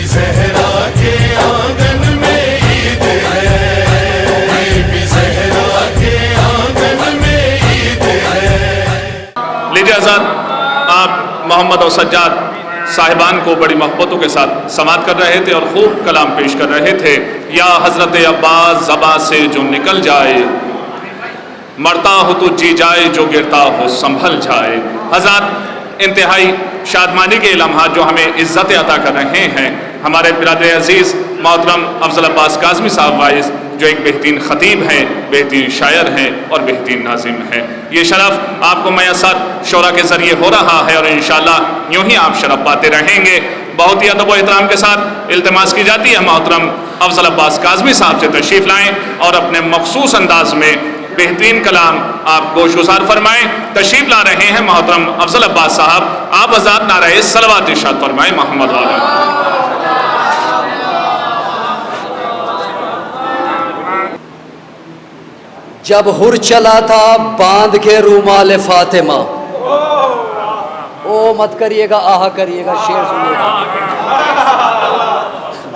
زہرا کے آنگن میں عید ہے، بی زہرا کے آنگن میں عید ہے۔ لیجیے حضرات، آپ محمد اور سجاد صاحبان کو بڑی محبتوں کے ساتھ سماعت کر رہے تھے اور خوب کلام پیش کر رہے تھے۔ یا حضرت عباس زباں سے جو نکل جائے، مرتا ہو تو جی جائے، جو گرتا ہو سنبھل جائے۔ حضرات، انتہائی شادمانی کے لمحات جو ہمیں عزت عطا کر رہے ہیں، ہمارے برادر عزیز محترم افضل عباس کاظمی صاحب وائس، جو ایک بہترین خطیب ہیں، بہترین شاعر ہیں اور بہترین ناظم ہیں۔ یہ شرف آپ کو میسر شعرا کے ذریعے ہو رہا ہے اور انشاءاللہ یوں ہی آپ شرف پاتے رہیں گے۔ بہت ہی ادب و احترام کے ساتھ التماس کی جاتی ہے محترم افضل عباس کاظمی صاحب سے تشریف لائیں اور اپنے مخصوص انداز میں بہترین کلام آپ گوش گزار فرمائیں۔ تشریف لا رہے ہیں محترم افضل عباس صاحب، آپ حضرات نعرہ صلوات ارشاد فرمائیں محمد والا۔ جب ہر چلا تھا باندھ کے رومال فاطمہ، او مت کریے گا، آہا کریے گا، شعر سنیے گا۔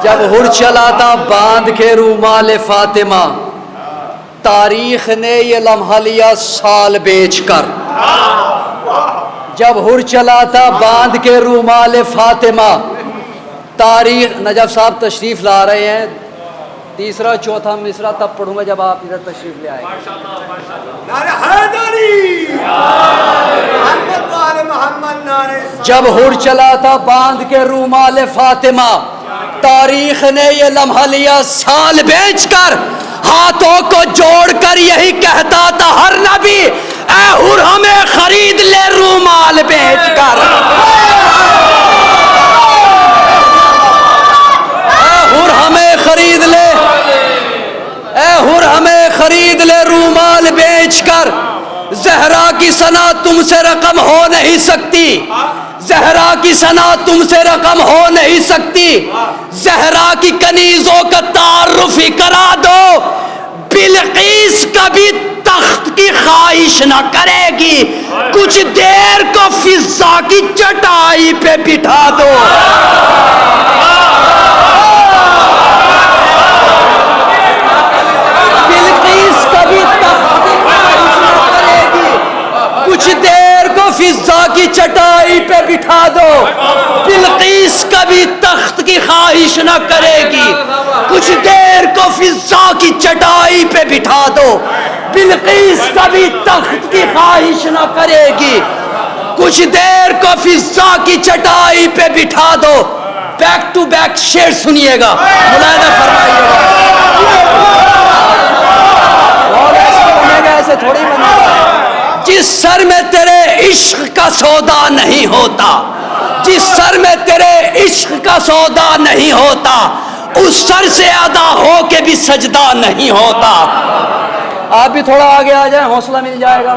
جب ہر چلا تھا باندھ کے رومال فاطمہ، تاریخ نے یہ لمحہ لیا سال بیچ کر۔ جب ہر چلا تھا باندھ کے رومال فاطمہ، تاریخ، نجف صاحب تشریف لا رہے ہیں، تیسرا چوتھا مصرع تب پڑھوں گا جب آپ ادھر تشریف لے آئیں۔ جب ہر چلا تھا باندھ کے رومال فاطمہ، تاریخ نے یہ لمحہ لیا سال بیچ کر، ہاتھوں کو جوڑ کر یہی کہتا تھا ہر نبی، اے ہر ہمیں خرید لے رومال بیچ کر۔ اے ہر ہمیں خرید لے، اے ہر ہمیں خرید لے رومال بیچ کر، زہرا کی ثنا تم سے رقم ہو نہیں سکتی، زہرا کی ثنا تم سے رقم ہو نہیں سکتی، زہرا کی کنیزوں کا تعارف ہی کرا دو، بلقیس کبھی تخت کی خواہش نہ کرے گی، کچھ دیر کو فضا کی چٹائی پہ بٹھا دو۔ بلقیس کبھی تخت کی خواہش نہ کرے گی، کچھ دیر کو فضا کی چٹائی پہ بٹھا دو۔ بلقیس کبھی تخت کی خواہش نہ کرے گی، کچھ دیر کو فضا کی چٹائی پہ بٹھا دو۔ بلقیس کبھی تخت کی خواہش نہ کرے گی، کچھ دیر کو فضا کی چٹائی پہ بٹھا دو۔ بیک ٹو بیک شعر سنیے گا، ملاحظہ فرمائیے گا، ایسے تھوڑی بنے گا۔ جس سر میں تیرے عشق کا سودا نہیں ہوتا، جس سر میں تیرے عشق کا سودا نہیں ہوتا، اس سر سے ادا ہو کے بھی سجدہ نہیں ہوتا۔ آپ بھی تھوڑا آگے آ جائیں، حوصلہ مل جائے گا۔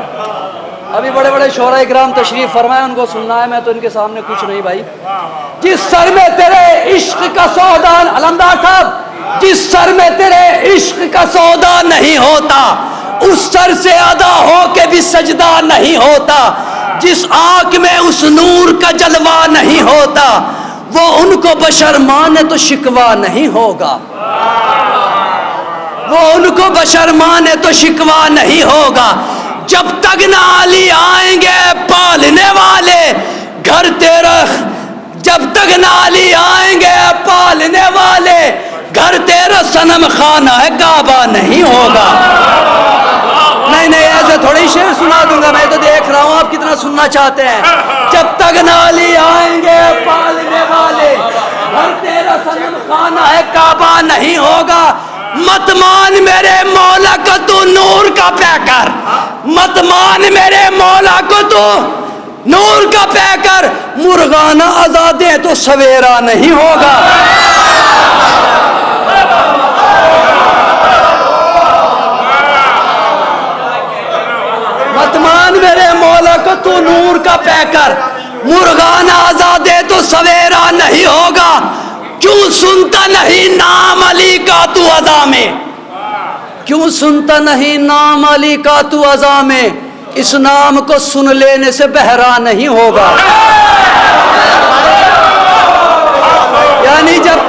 ابھی بڑے بڑے شعراء اکرام تشریف فرمائے، ان کو سننا ہے، میں تو ان کے سامنے کچھ نہیں بھائی۔ جس سر میں تیرے عشق کا سودا، علمدار صاحب، جس سر میں تیرے عشق کا سودا نہیں ہوتا، اس سر سے ادا ہو کے بھی سجدہ نہیں ہوتا۔ جس آنکھ میں اس نور کا جلوہ نہیں ہوتا، وہ ان کو بشر مانے تو شکوہ نہیں ہوگا، وہ ان کو بشر مانے تو شکوہ نہیں ہوگا۔ جب تک نہ علی آئیں گے پالنے والے گھر تیرا، جب تک نہ علی آئیں گے پالنے والے گھر تیرا صنم خانہ ہے کعبہ نہیں ہوگا۔ نہیں نہیں، ایسے تھوڑی شعر سنا دوں گا، میں تو دیکھ رہا ہوں آپ کتنا سننا چاہتے ہیں۔ جب تک نہ علی آئیں گے پالنے والے گھر تیرا صنم خانہ ہے کعبہ نہیں ہوگا۔ مت مان میرے مولا کو تو نور کا پیکر، مت مان میرے مولا کو تو نور کا پیکر، مرغانہ آزادے تو سویرا نہیں ہوگا۔ مت مان میرے مولا کو تو نور کا پیکر، مرغانہ آزادے تو سویرا نہیں ہوگا۔ کیوں سنتا نہیں نام علی کا تو اذا میں، کیوں سنتا نہیں نام علی کا تو اذا میں، اس نام کو سن لینے سے بہرا نہیں ہوگا۔ یعنی جب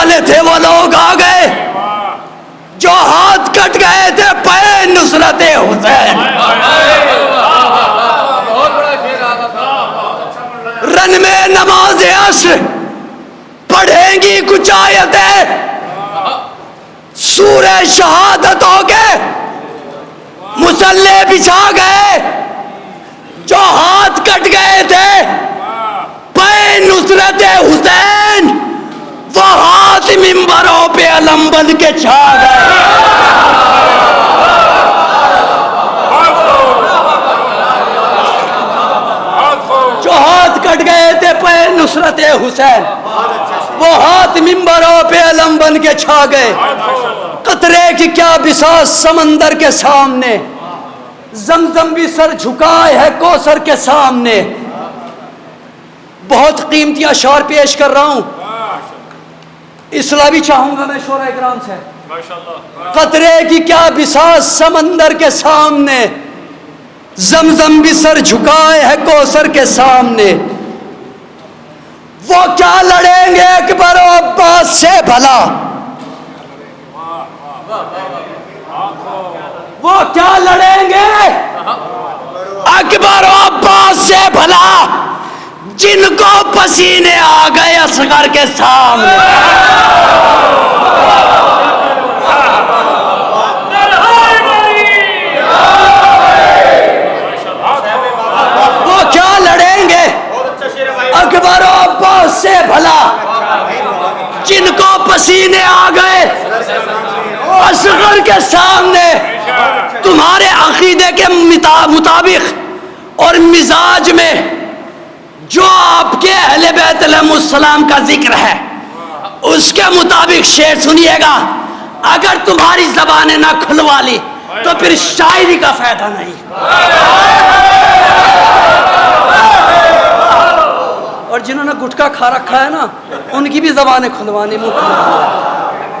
والے تھے وہ لوگ آ گئے جو ہاتھ کٹ گئے تھے پے نصرت حسین. رن میں نماز عصر پڑھیں گی کچھ آیتیں سورہ شہادت ہو کے مصلے بچھا گئے جو ہاتھ کٹ گئے تھے پے نصرت حسین وہ ہاتھ منبروں پہ علم بن کے چھا گئے. جو ہاتھ کٹ گئے تھے پے نصرت حسین وہ ہاتھ منبروں پہ علم بن کے چھا گئے. قطرے کی کیا بساط سمندر کے سامنے زمزم بھی سر جھکائے ہے کوثر کے سامنے. بہت قیمتی اشعار پیش کر رہا ہوں اصلاح بھی چاہوں گا میں شورا اکرام سے. قطرے کی کیا بساط سمندر کے سامنے زمزم بھی سر جھکائے ہے کوثر کے سامنے. وہ کیا لڑیں گے اکبر و عباس سے بھلا وہ کیا لڑیں گے اکبر و عباس سے بھلا جن کو پسینے آ گئے اصغر کے سامنے. وہ کیا لڑیں گے اکبر و عباس سے بھلا جن کو پسینے آ گئے اصغر کے سامنے. تمہارے عقیدے کے مطابق اور مزاج میں جو آپ کے اہل بیت علیہ السلام کا ذکر ہے اس کے مطابق شعر سنیے گا. اگر تمہاری زبانیں نہ کھلوا لی تو پھر شاعری کا فائدہ نہیں. اور جنہوں نے گٹکا کھا رکھا ہے نا ان کی بھی زبانیں کھلوانی منہ کھلوانی.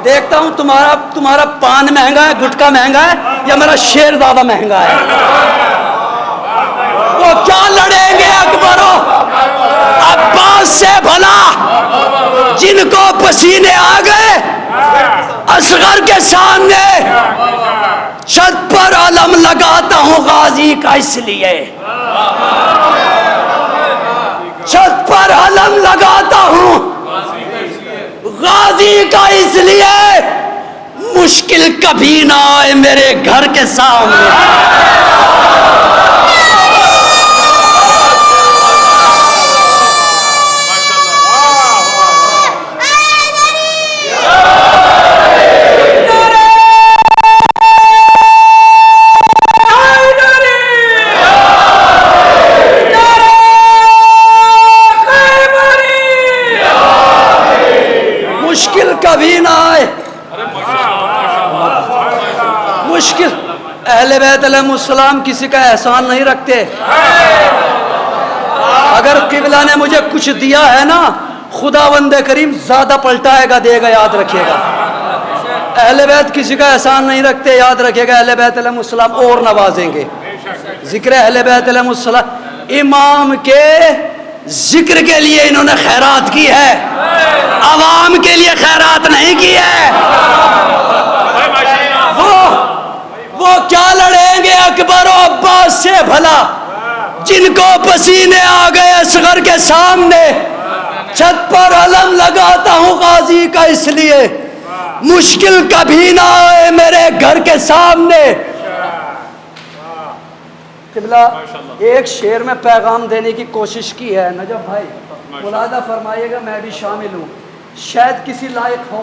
دیکھتا ہوں تمہارا پان مہنگا ہے گٹکا مہنگا ہے یا میرا شعر زیادہ مہنگا ہے. وہ کیا لڑیں گے اکبر و عباس سے بھلا جن کو پسینے آ گئے اصغر کے سامنے. چھت پر علم لگاتا ہوں غازی کا اس لیے چھت پر علم لگاتا ہوں غازی کا اس لیے مشکل کبھی نہ آئے میرے گھر کے سامنے. کبھی نہ آئے مشکل. اہل بیت علیہ السلام کسی کا احسان نہیں رکھتے. اگر قبلہ نے مجھے کچھ دیا ہے نا خداوند کریم زیادہ پلٹائے گا دے گا یاد رکھیے گا. اہل بیت کسی کا احسان نہیں رکھتے یاد رکھیے گا. اہل بیت علیہ السلام اور نوازیں گے. ذکر اہل بیت علیہ السلام امام کے ذکر کے لیے انہوں نے خیرات کی ہے عوام کے لیے خیرات نہیں کی ہے. وہ کیا لڑیں گے اکبر و عباس سے بھلا جن کو پسینے آ گئے اصغر کے سامنے. چھت پر علم لگاتا ہوں غازی کا اس لیے مشکل کبھی نہ آئے میرے گھر کے سامنے. قبلہ ایک شعر میں پیغام دینے کی کوشش کی ہے. نجف بھائی ملاحظہ فرمائیے گا میں بھی شامل ہوں. شاید کسی لائق ہو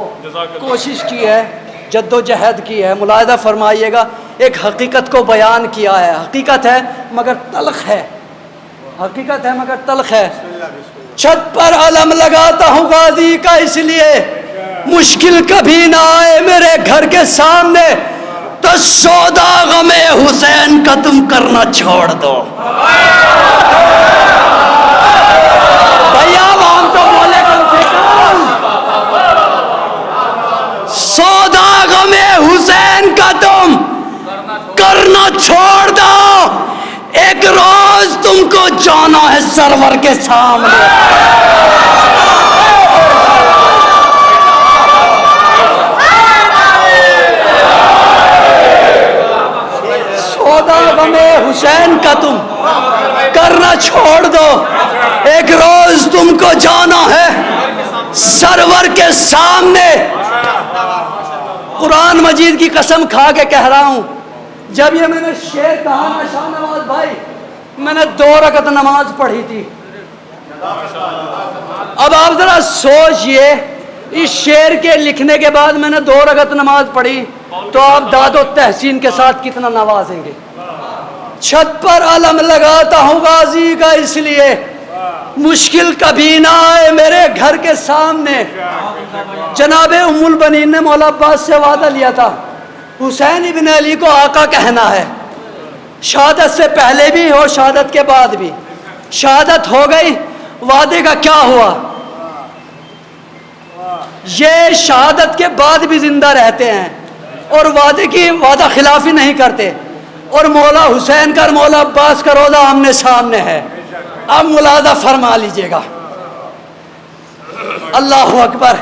کوشش کی ہے جد و جہد کی ہے. ملاحظہ فرمائیے گا ایک حقیقت کو بیان کیا ہے. حقیقت ہے مگر تلخ ہے. حقیقت ہے مگر تلخ ہے. چھت پر علم لگاتا ہوں غازی کا اس لیے مشکل کبھی نہ آئے میرے گھر کے سامنے. تو سودا غم حسین کا تم کرنا چھوڑ دو. بھیا عوام تو بولے کم سے کم. سودا غم حسین کا تم کرنا چھوڑ دو. ایک روز تم کو جانا ہے سرور کے سامنے. تم کو جانا ہے سرور کے سامنے. قرآن مجید کی قسم کھا کے کہہ رہا ہوں، جب یہ میں نے شعر کہا نا شاہ نواز بھائی، میں نے 2 رکعت نماز پڑھی تھی. اب آپ ذرا سوچئے، اس شعر کے لکھنے کے بعد میں نے 2 رکعت نماز پڑھی تو آپ داد و تحسین کے ساتھ کتنا نوازیں گے. چھت پر علم لگاتا ہوں غازی کا اس لیے، مشکل کبھی نہ آئے میرے گھر کے سامنے. جناب ام البنین نے مولا عباس سے وعدہ لیا تھا حسین ابن علی کو آقا کہنا ہے، شہادت سے پہلے بھی اور شہادت کے بعد بھی. شہادت ہو گئی، وعدے کا کیا ہوا؟ یہ شہادت کے بعد بھی زندہ رہتے ہیں اور وعدے کی وعدہ خلافی نہیں کرتے. اور مولا حسین کا اور مولا عباس کا روضہ آمنے سامنے ہے. اب ملاحظہ فرما لیجئے گا. اللہ اکبر.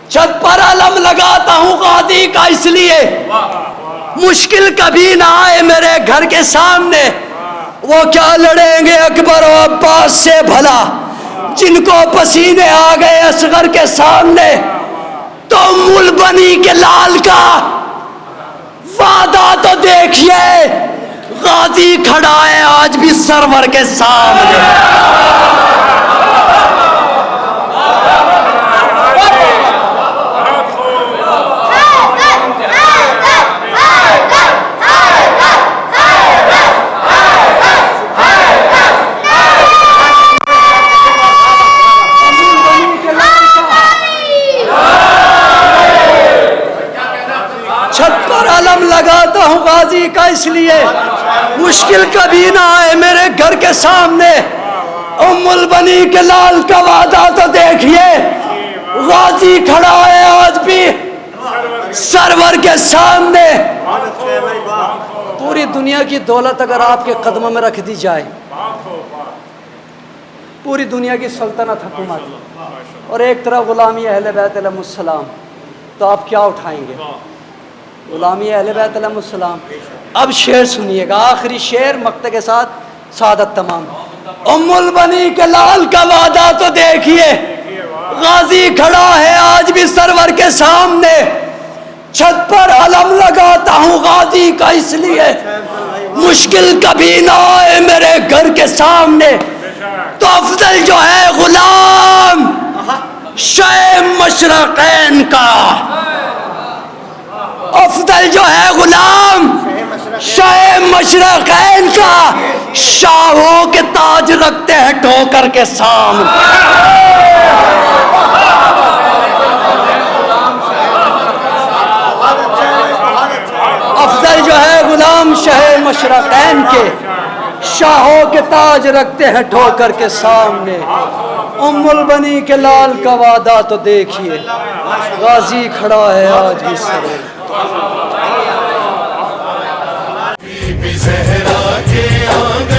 چھت پر علم لگاتا ہوں غازی کا اس لیے، مشکل کبھی نہ آئے میرے گھر کے سامنے. وہ کیا لڑیں گے اکبر و عباس سے بھلا، جن کو پسینے آ گئے اصغر کے سامنے. تو ام البنی کے لال کا وعدہ تو دیکھیے، غازی کھڑا ہے آج بھی سرور کے سامنے. چھت پر علم لگاتا ہوں غازی کا اس لیے، مشکل کبھی نہ آئے میرے گھر کے سامنے. ام البنی کے لال کا وعدہ تو دیکھیے، غازی کھڑا ہے آج بھی سرور کے سامنے. پوری دنیا کی دولت اگر آپ کے قدموں میں رکھ دی جائے، پوری دنیا کی سلطنت حکومت، اور ایک طرف غلامی اہل بیت علیہ السلام، تو آپ کیا اٹھائیں گے؟ غلامی اہل بیت علیہ السلام. اب شعر سنیے گا، آخری شعر مقطع کے ساتھ سعادت تمام. ام البنی کے لال کا وعدہ تو دیکھیے، غازی کھڑا ہے آج بھی سرور کے سامنے. چھت پر علم لگاتا ہوں غازی کا اس لیے، مشکل کبھی نہ آئے میرے گھر کے سامنے. تو افضل جو ہے غلام شہ مشرقین کا، افضل جو ہے غلام شہ مشرقین کا، شاہوں کے تاج رکھتے ہیں ٹھوکر کے سامنے. افضل جو ہے غلام شہ مشرقین کے، شاہوں کے تاج رکھتے ہیں ٹھوکر کے سامنے. ام البنی کے لال کا وعدہ تو دیکھیے، غازی کھڑا ہے آج بھی سرور. بی بی زہرا کے آنگن